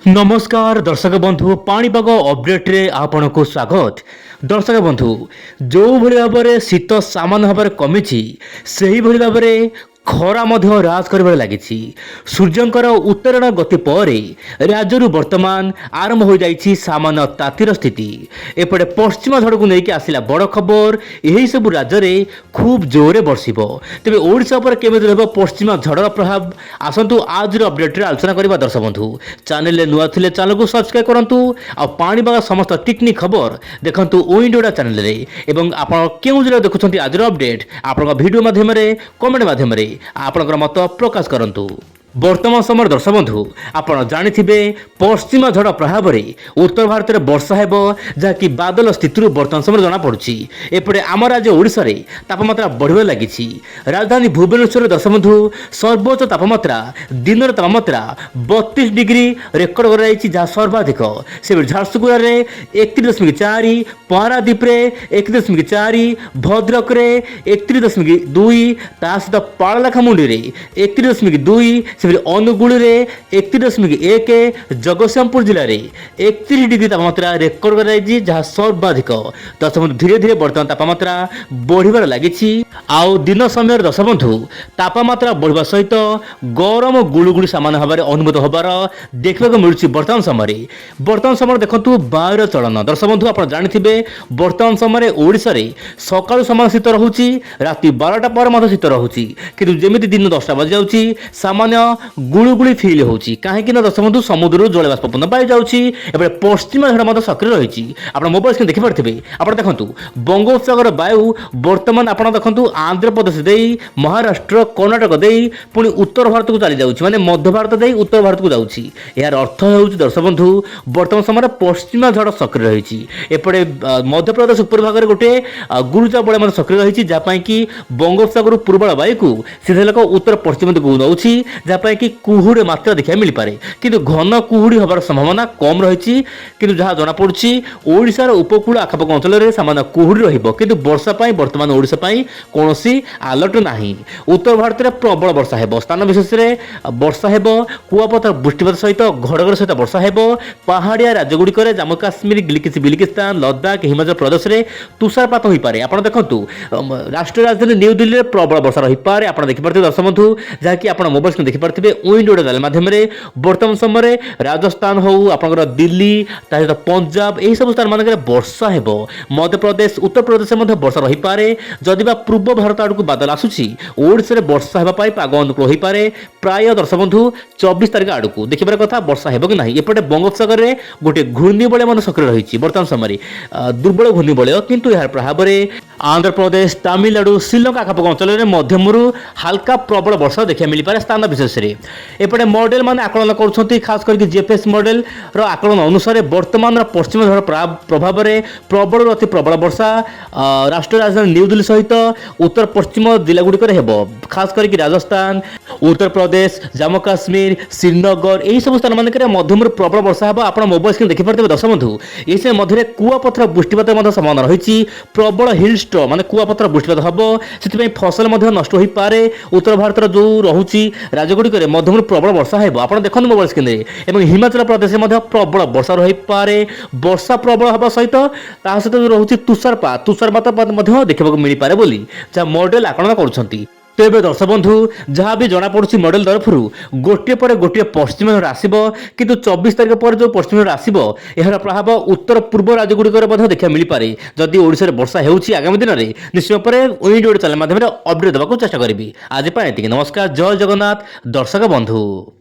नमस्कार दर्शक बंधु पाणीपाग अपडेट्रे आपण को स्वागत। दर्शक बंधु जो भली भाव में शीत सामान्य भाव में कमी से ही भली भाव में खरा राज कर लगी। सूर्यंकर उत्तरायण गति पर राज्य वर्तमान आरंभ हो जाइए सामान्य तातीर स्थिति। एपटे पश्चिम झड़ को लेकिन आसला बड़ खबर यही सब राज्य में खूब जोरे बर्षिब। तेज ओडिशा पर केमी रह पश्चिम झड़र प्रभाव आसतु आज अपडेट आलोचना करवा। दर्शक बंधु चैनल नुआ थे चैनल को सब्सक्राइब करूँ आ पाणीपाग समस्त टिकनिक खबर देखु ओइंडोडा चैनल में। आप क्यों जिला देखुं आज अपडेट आप वीडियो माध्यम कमेंट माध्यम आपणकर मत प्रकाश करंतु। वर्तमान समय दर्शक बंधु आपड़ जानिथिबे पश्चिम झड़ प्रभाव में उत्तर भारत में वर्षा हेब जहाँकि बादल स्थिति वर्तमान समय जना पड़ुछि। एपटे आम राज्य ओडिशा रे तापमात्रा बढ़िबा लागिछि। राजधानी भुवनेश्वर दर्शक बंधु सर्वोच्च तापमात्रा दिन तापमात्रा 32 डिग्री रेकर्ड कराई जहाँ सर्वाधिक। से झारसुगुड़ा रे 31.4, पारादीप रे 31.4, भद्रक रे 31.2, ता सहित पाड़लाखामुंडी रे 31.2, से अनुगुल रे 31.1, जगतसिंहपुर जिले में 31 डिग्री तापमात्रा रेकर्ड कराई जहाँ सर्वाधिक। दर्शक बंधु धीरे धीरे वर्तमान तापमात्रा बढ़िबार लागिछि। आउ दिन समय दर्शक बंधु तापमात्रा बढ़िबा सहित गरम गुळुगुळी सामान्य भाव में अनुभूत होबार देखा मिलूँ। वर्तमान समय देखु वायुर चलन दर्शक बंधु आप जानिथिबे वर्तमान समय ओडिशा रे सकाळु समय शीत रहुछि, राति 12टा पर शीत रहुछि, किंतु जेमिति दिन 10टा बजे जाउछि सामान्य गुळुगुळी फिल होउछि। काहेकि ना दर्शक बंधु समुद्र जलबाष्पपूर्ण पाई जाउछि। एबे पश्चिम झड़ सक्रिय रहिछि। आप मोबाइल स्क्रीन देखि पारथिबे। आप देखंतु बंगोपसागर वायु वर्तमान आप देखंतु आंध्र प्रदेश देई महाराष्ट्र कर्णाटक देई पुणी उत्तर भारत को चली जाउछि, माने मध्य भारत देई उत्तर भारत को जाउछि। यार अर्थ होउछि दर्शक बंधु वर्तमान समय पश्चिम झड़ सक्रिय रहिछि। एपटे मध्य प्रदेश उपर भाग में गोटे गुरुजा बलय सक्रिय रहिछि जहाँ कि बंगोपसागर पूर्वाल वायु को सीधे लोक उत्तर पश्चिम दिगु नउछि जहाँ कि कुहुड़ी मात्रा देखा मिल पारे, किंतु घन कुहुड़ी हबार संभावना कम रही। किंतु जहाँ जना पड़ुछि ओडिशार उपकूल आखपाख अंचल में सामान्य कुहुड़ी रहिबो, किंतु वर्षा पाई वर्तमान ओडिशा पाई कोनोसी अलर्ट नाही। उत्तर भारत में प्रबल वर्षा हेबो, स्थान विशेष में वर्षा हेबो, कुआपथर वृष्टिपात सहित घड़घड़ी सहित वर्षा हेबो। पहाड़िया राज्यगुड़िक जम्मू काश्मीर बिलिकिस्तान लद्दाख हिमाचल प्रदेश में तुषारपात हो पारे। आप देखु राष्ट्रीय राजधानी न्यू दिल्ली में प्रबल वर्षा रही पारे। आप देखिपारे दर्शक बंधु जहाँकि आप मोबाइल स्क्रीन देखिपारे विंडोड चैनल माध्यम वर्तमान समय राजस्थान हो आपंकर दिल्ली सहित पंजाब यही सब स्थान मान वर्षा हेब। मध्य प्रदेश उत्तर प्रदेश में वर्षा रही पारे। जदि पूर्व भारत आड़ को बादल आसूसी ओडिशा रे वर्षा हेबा पाई पाग अनुकूल हो पारे। प्राय दर्शक बंधु 24 तारिख आड़ को देखिबार कथा वर्षा हेब कि नहीं। एपटे बंगोपसागर में गोटे घूर्णिबलय मन सक्रिय रही वर्तमान समय दुर्बल घूर्णिबलय, किंतु यार प्रभाव में आंध्र प्रदेश तमिलनाडु श्रीलंका आखपाख अंचल में मध्यमरू हल्का प्रबल वर्षा देखा मिल पारे स्थान विशेष में। एपटे मॉडल माने आकलन कर खास करके जीएफएस मॉडल रो आकलन अनुसार वर्तमान पश्चिम झड़ प्रभाव में प्रबल अति प्रबल वर्षा राष्ट्रीय राजधानी न्यू दिल्ली सहित उत्तर पश्चिम जिला गुड़िक खास करके राजस्थान उत्तर प्रदेश जम्मू काश्मीर श्रीनगर यही सब स्थान मानक मध्यम प्रबल वर्षा हेब। आप मोबाइल स्क्रीन देखिपारे दर्शक बंधु ये मध्य कुआपथर वृष्टिपात संभावना रही। प्रबल हिल स्ट्रो माने कुआपथर वृष्टिपात हम से फसल नष्ट हो पारे। उत्तर भारत जो रोचे राज्यगुड़िक मध्यम प्रबल वर्षा हेब। आप देखते मोबाइल स्क्रीन में हिमाचल प्रदेश में प्रबल वर्षा रही पारे। वर्षा प्रबल हवा सहित सहित जो रोचे तुषारपात देखा मिल पारे बोली जहाँ मॉडल आकलन कर। तेज दर्शक बंधु जहाँ भी जना पड़ी मॉडल तरफ गोटे पर गोटे पश्चिम झड़ आसब, किंतु 24 तारिख पर जो पश्चिम झड़ आसब यार प्रभाव उत्तर पूर्व राज्यगुड़िक देखा मिल पारे। जदि ओडिशा रे वर्षा होउछि आगामी दिन में निश्चय पर ओइंडोड चैनल माध्यम अपडेट देवाक चेष्टा करी। आज पाए नमस्कार, जय जगन्नाथ दर्शक बंधु।